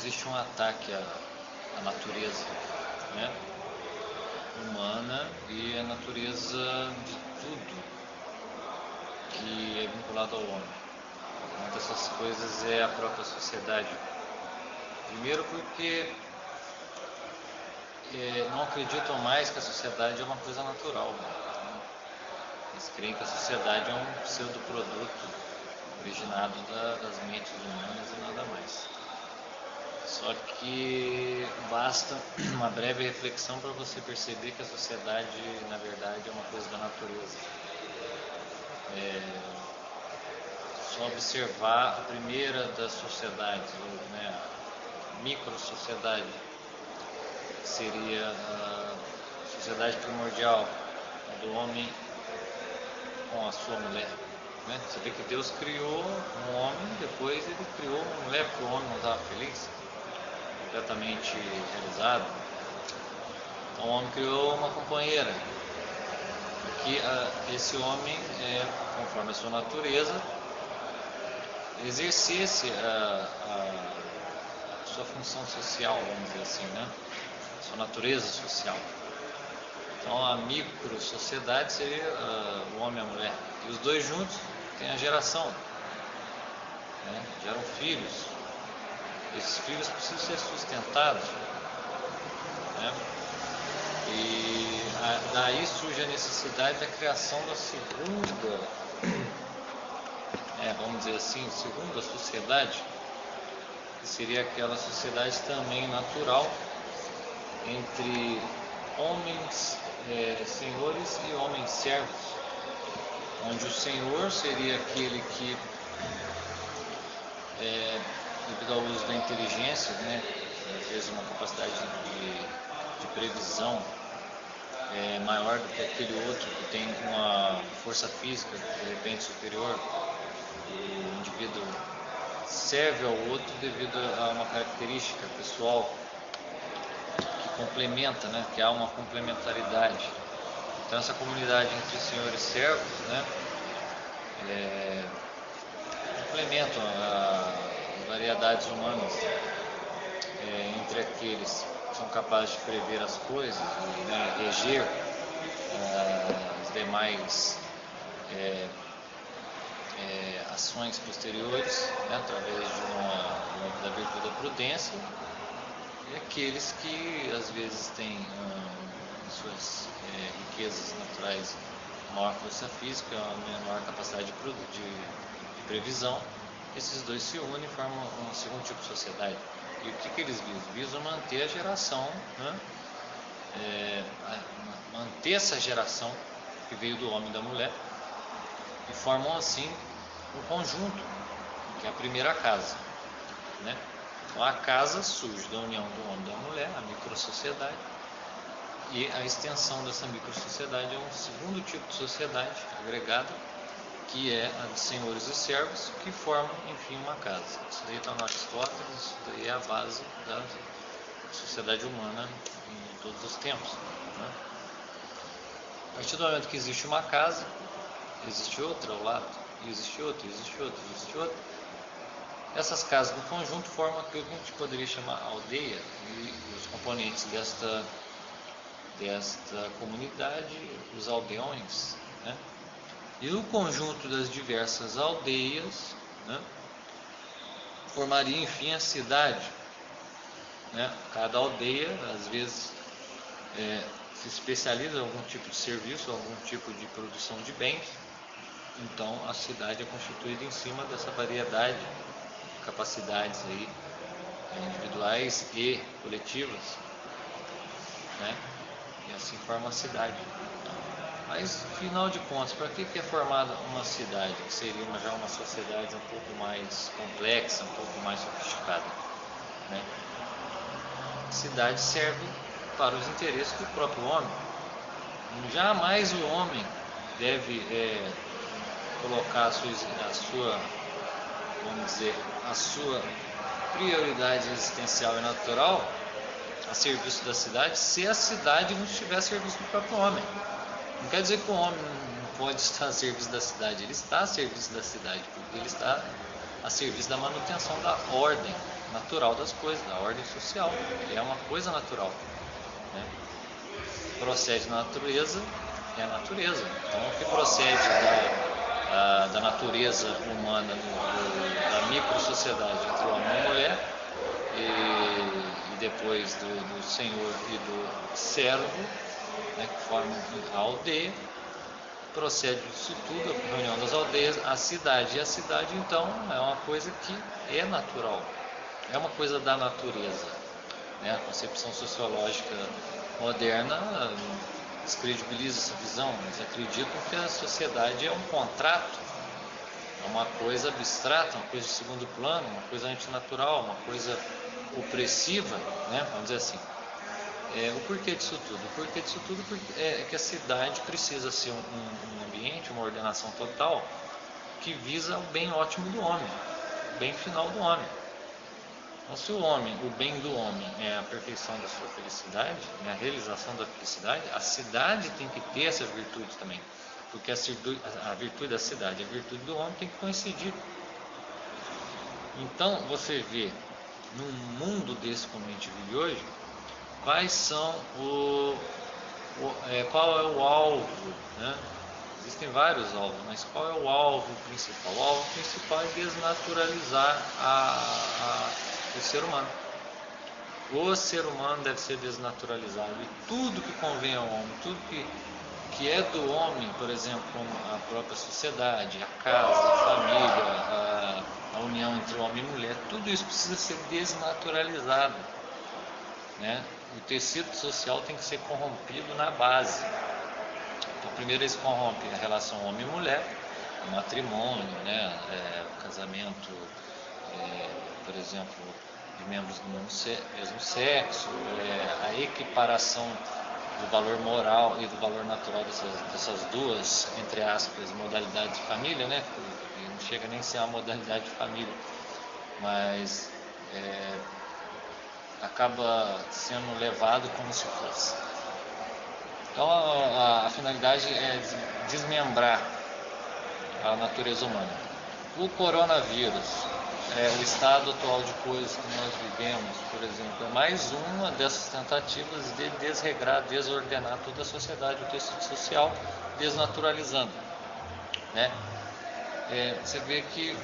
existe um ataque à natureza, né, humana e à natureza de tudo que é vinculado ao homem. Uma dessas coisas é a própria sociedade. Primeiro porque não acreditam mais que a sociedade é uma coisa natural, né? Eles creem que a sociedade é um pseudoproduto originado das mentes humanas e nada mais. Só que basta uma breve reflexão para você perceber que a sociedade, na verdade, é uma coisa da natureza. Só observar a primeira das sociedades, né, a micro-sociedade, que seria a sociedade primordial do homem com a sua mulher. Né? Você vê que Deus criou um homem, depois ele criou uma mulher, porque o homem não estava feliz, completamente realizado. Então o homem criou uma companheira, que esse homem, conforme a sua natureza, exercesse a sua função social, vamos dizer assim, né? Sua natureza social. Então a micro-sociedade seria o homem e a mulher. E os dois juntos têm a geração, né? Geram filhos. Esses filhos precisam ser sustentados, né? E daí surge a necessidade da criação da segunda, vamos dizer assim, segunda sociedade, que seria aquela sociedade também natural entre homens senhores e homens servos, onde o senhor seria aquele que, devido ao uso da inteligência, né, às vezes uma capacidade de previsão maior do que aquele outro que tem uma força física de repente superior. O indivíduo serve ao outro devido a uma característica pessoal que complementa, né, que há uma complementaridade. Então essa comunidade entre senhores e servos, né, complementam as variedades humanas entre aqueles que são capazes de prever as coisas e, né, reger as demais ações posteriores, né, através da virtude da prudência, e aqueles que às vezes têm suas riquezas naturais maior força física, menor capacidade de previsão. Esses dois se unem e formam um segundo tipo de sociedade. E o que eles visam? Visam manter a geração, né? Manter essa geração que veio do homem e da mulher, e formam assim um conjunto, que é a primeira casa, né? Então a casa surge da união do homem e da mulher, a micro-sociedade, e a extensão dessa micro-sociedade é um segundo tipo de sociedade agregada, que é a de senhores e servos, que formam, enfim, uma casa. Isso daí está no Aristóteles, isso daí é a base da sociedade humana em todos os tempos, né? A partir do momento que existe uma casa, existe outra ao lado, e existe outra, existe outra, existe outra. Essas casas no conjunto formam aquilo que a gente poderia chamar aldeia, e os componentes desta comunidade, os aldeões, né? E o conjunto das diversas aldeias, né, formaria enfim a cidade, né? Cada aldeia às vezes se especializa em algum tipo de serviço, algum tipo de produção de bens. Então a cidade é constituída em cima dessa variedade de capacidades aí, individuais e coletivas, né? E assim forma a cidade. Mas, afinal de contas, para que é formada uma cidade, que seria já uma sociedade um pouco mais complexa, um pouco mais sofisticada, né? A cidade serve para os interesses do próprio homem. Jamais o homem deve colocar a sua, vamos dizer, a sua prioridade existencial e natural a serviço da cidade, se a cidade não estiver a serviço do próprio homem. Não quer dizer que o homem não pode estar a serviço da cidade, ele está a serviço da cidade, porque ele está a serviço da manutenção da ordem natural das coisas, da ordem social, que é uma coisa natural, né? Procede da natureza é a natureza. Então, o que procede da natureza humana, da micro-sociedade entre o homem e a mulher, e depois do senhor e do servo, né, que formam a aldeia, procede disso tudo, a reunião das aldeias, a cidade. E a cidade, então, é uma coisa que é natural, é uma coisa da natureza, né? A concepção sociológica moderna descredibiliza essa visão, mas acreditam que a sociedade é um contrato, é uma coisa abstrata, uma coisa de segundo plano, uma coisa antinatural, uma coisa opressiva, né? Vamos dizer assim. O porquê disso tudo? O porquê disso tudo é que a cidade precisa ser um ambiente, uma ordenação total que visa o bem ótimo do homem, o bem final do homem. Então, se o bem do homem é a perfeição da sua felicidade, né, a realização da felicidade, a cidade tem que ter essa virtude também, porque a virtude da cidade e a virtude do homem tem que coincidir. Então, você vê, num mundo desse como a gente vive hoje, qual é o alvo, né? Existem vários alvos, mas qual é o alvo principal? O alvo principal é desnaturalizar o ser humano. O ser humano deve ser desnaturalizado, e tudo que convém ao homem, tudo que é do homem, por exemplo, como a própria sociedade, a casa, a família, a união entre homem e mulher, tudo isso precisa ser desnaturalizado, né? O tecido social tem que ser corrompido na base. Então, primeiro eles corrompem a relação homem e mulher, o matrimônio, né? O casamento, por exemplo, de membros do mesmo sexo, a equiparação do valor moral e do valor natural dessas duas, entre aspas, modalidades de família, né? Que não chega nem a ser uma modalidade de família, mas acaba sendo levado como se fosse. Então a finalidade é desmembrar a natureza humana. O coronavírus, o estado atual de coisas que nós vivemos, por exemplo, é mais uma dessas tentativas de desregrar, desordenar toda a sociedade, o tecido social, desnaturalizando, né? Você vê que,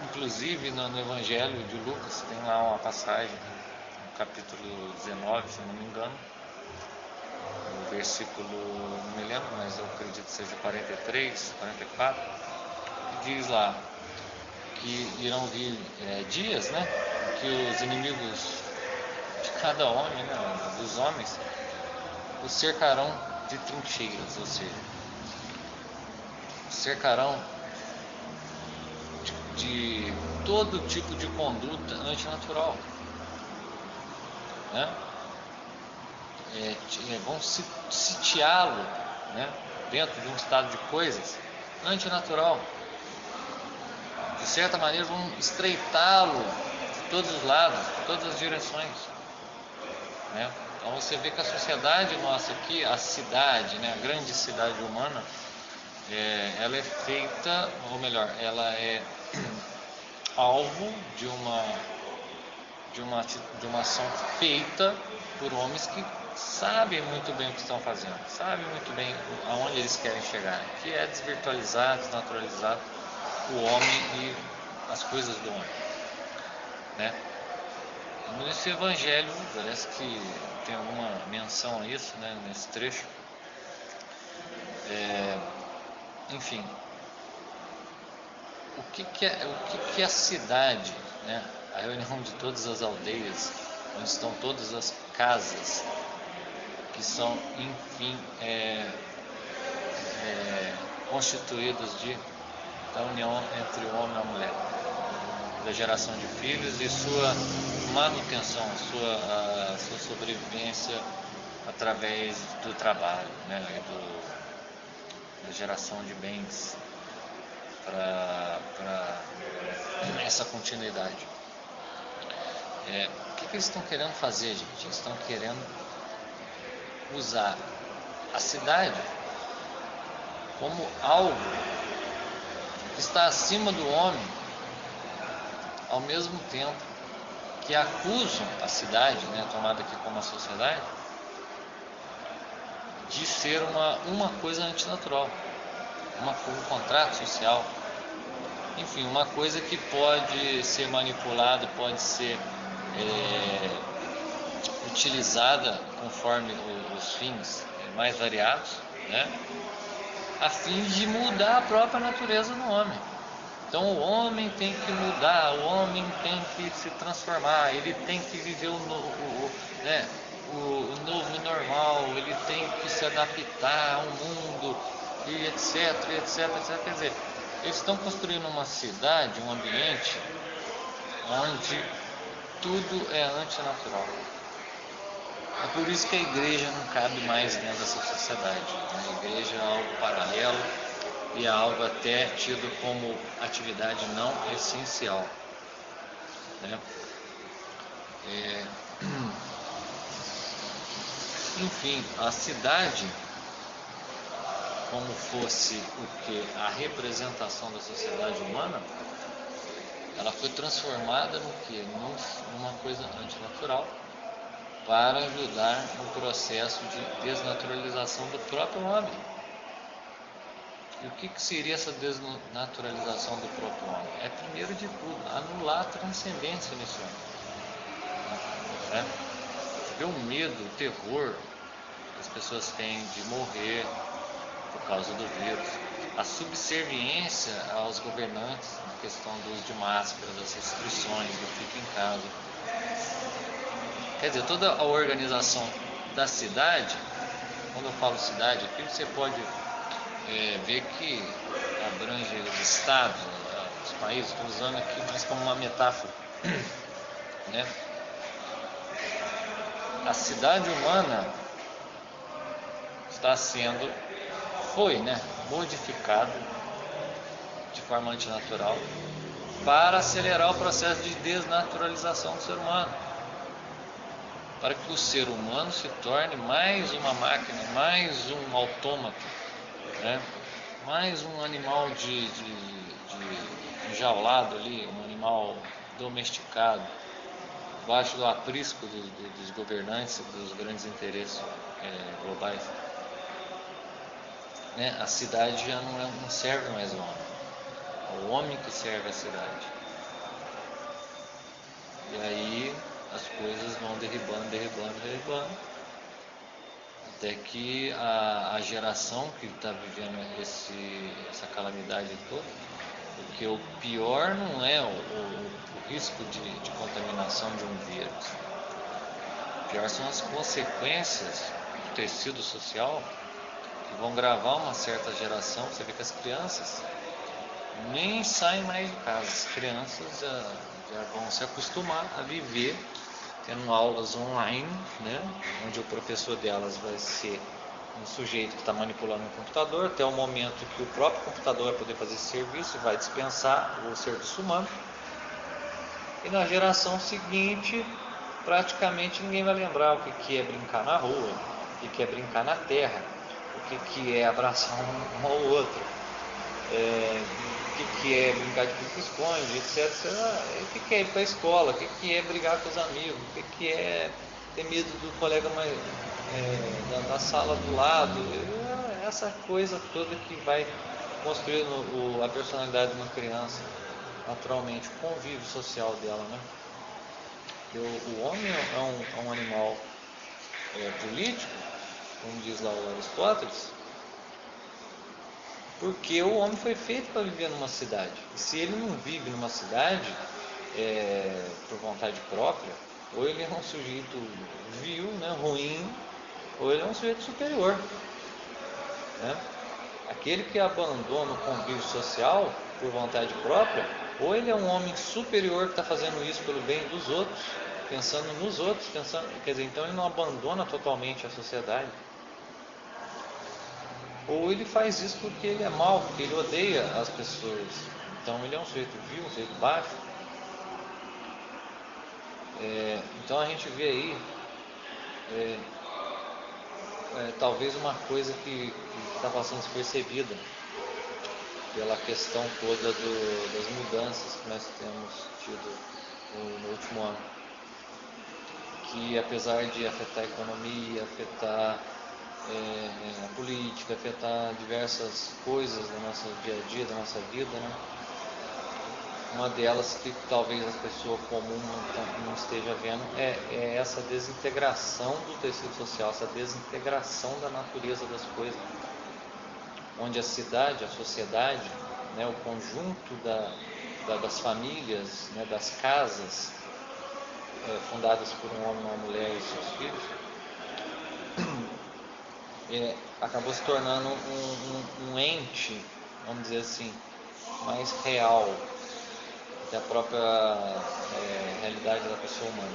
inclusive no Evangelho de Lucas, tem lá uma passagem, no capítulo 19, se não me engano, o versículo, não me lembro, mas eu acredito que seja 43, 44, que diz lá que irão vir dias, né, que os inimigos de cada homem, né, dos homens, os cercarão de trincheiras, ou seja, cercarão de todo tipo de conduta antinatural, né? Vão sitiá-lo, né, dentro de um estado de coisas antinatural. De certa maneira vão estreitá-lo de todos os lados, de todas as direções, né? Então você vê que a sociedade nossa aqui, a cidade, né, a grande cidade humana, ela é feita, ou melhor, ela é alvo de uma ação feita por homens que sabem muito bem o que estão fazendo, sabem muito bem aonde eles querem chegar, que é desvirtualizar, desnaturalizar o homem e as coisas do homem, né? Nesse evangelho parece que tem alguma menção a isso, né, nesse trecho. Enfim, o que é a cidade, né? A reunião de todas as aldeias, onde estão todas as casas, que são, enfim, constituídas da união entre o homem e a mulher, da geração de filhos e sua manutenção, sua sobrevivência através do trabalho, né, e da geração de bens para essa continuidade. O que eles estão querendo fazer, gente? Eles estão querendo usar a cidade como algo que está acima do homem ao mesmo tempo que acusam a cidade, né, tomada aqui como a sociedade, de ser uma coisa antinatural, um contrato social, enfim, uma coisa que pode ser manipulada, pode ser utilizada conforme os fins mais variados, né, a fim de mudar a própria natureza do homem. Então o homem tem que mudar, o homem tem que se transformar, ele tem que viver o novo normal, ele tem que se adaptar ao mundo, e etc, etc, etc. Quer dizer, eles estão construindo uma cidade, um ambiente onde tudo é antinatural. É por isso que a igreja não cabe mais dentro dessa sociedade. A igreja é algo paralelo e é algo até tido como atividade não essencial, né? Enfim, a cidade, como fosse o que? A representação da sociedade humana, ela foi transformada no que? Numa coisa antinatural, para ajudar no processo de desnaturalização do próprio homem. E o que seria essa desnaturalização do próprio homem? É, primeiro de tudo, anular a transcendência nesse homem, né? Ver o medo, o terror que as pessoas têm de morrer por causa do vírus, a subserviência aos governantes na questão do uso de máscara, das restrições, do fica em casa. Quer dizer, toda a organização da cidade, quando eu falo cidade aqui, você pode ver que abrange os estados, os países, estou usando aqui mais como uma metáfora, né? A cidade humana foi modificada de forma antinatural para acelerar o processo de desnaturalização do ser humano, para que o ser humano se torne mais uma máquina, mais um autômato, né? Mais um animal enjaulado ali, um animal domesticado, debaixo do aprisco dos governantes, dos grandes interesses globais. Né? A cidade já não serve mais ao homem, é o homem que serve a cidade. E aí as coisas vão derribando, até que a geração que está vivendo essa calamidade toda, porque o pior não é o risco de contaminação de um vírus, o pior são as consequências do tecido social que vão gravar uma certa geração. Você vê que as crianças nem saem mais de casa, as crianças já vão se acostumar a viver tendo aulas online, né, onde o professor delas vai ser um sujeito que está manipulando um computador, até o momento que o próprio computador vai poder fazer esse serviço e vai dispensar o serviço humano. E na geração seguinte, praticamente ninguém vai lembrar o que é brincar na rua, o que é brincar na terra, o que é abraçar um ao outro, o que é brincar de pique-esconde, etc. O que é ir para a escola, o que é brigar com os amigos, o que é ter medo do colega da sala do lado, essa coisa toda que vai construindo a personalidade de uma criança, naturalmente, o convívio social dela, né? Porque o homem é um animal político, como diz lá o Aristóteles, porque o homem foi feito para viver numa cidade. E se ele não vive numa cidade por vontade própria, ou ele é um sujeito vil, né, ruim, ou ele é um sujeito superior, né? Aquele que abandona o convívio social por vontade própria, ou ele é um homem superior que está fazendo isso pelo bem dos outros, pensando nos outros, quer dizer, então ele não abandona totalmente a sociedade. Ou ele faz isso porque ele é mau, porque ele odeia as pessoas. Então ele é um sujeito vil, um sujeito baixo. Então a gente vê aí talvez uma coisa que está passando despercebida. pela questão toda das mudanças que nós temos tido no último ano, que apesar de afetar a economia, afetar a política, afetar diversas coisas do nosso dia a dia, da nossa vida, né? Uma delas que talvez a pessoa comum não esteja vendo é essa desintegração do tecido social, essa desintegração da natureza das coisas, onde a cidade, a sociedade, né, o conjunto das famílias, né, das casas fundadas por um homem, uma mulher e seus filhos, acabou se tornando um ente, vamos dizer assim, mais real da própria realidade da pessoa humana.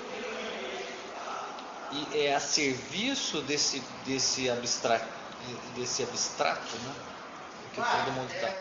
E é a serviço desse abstrato, né, que todo mundo está.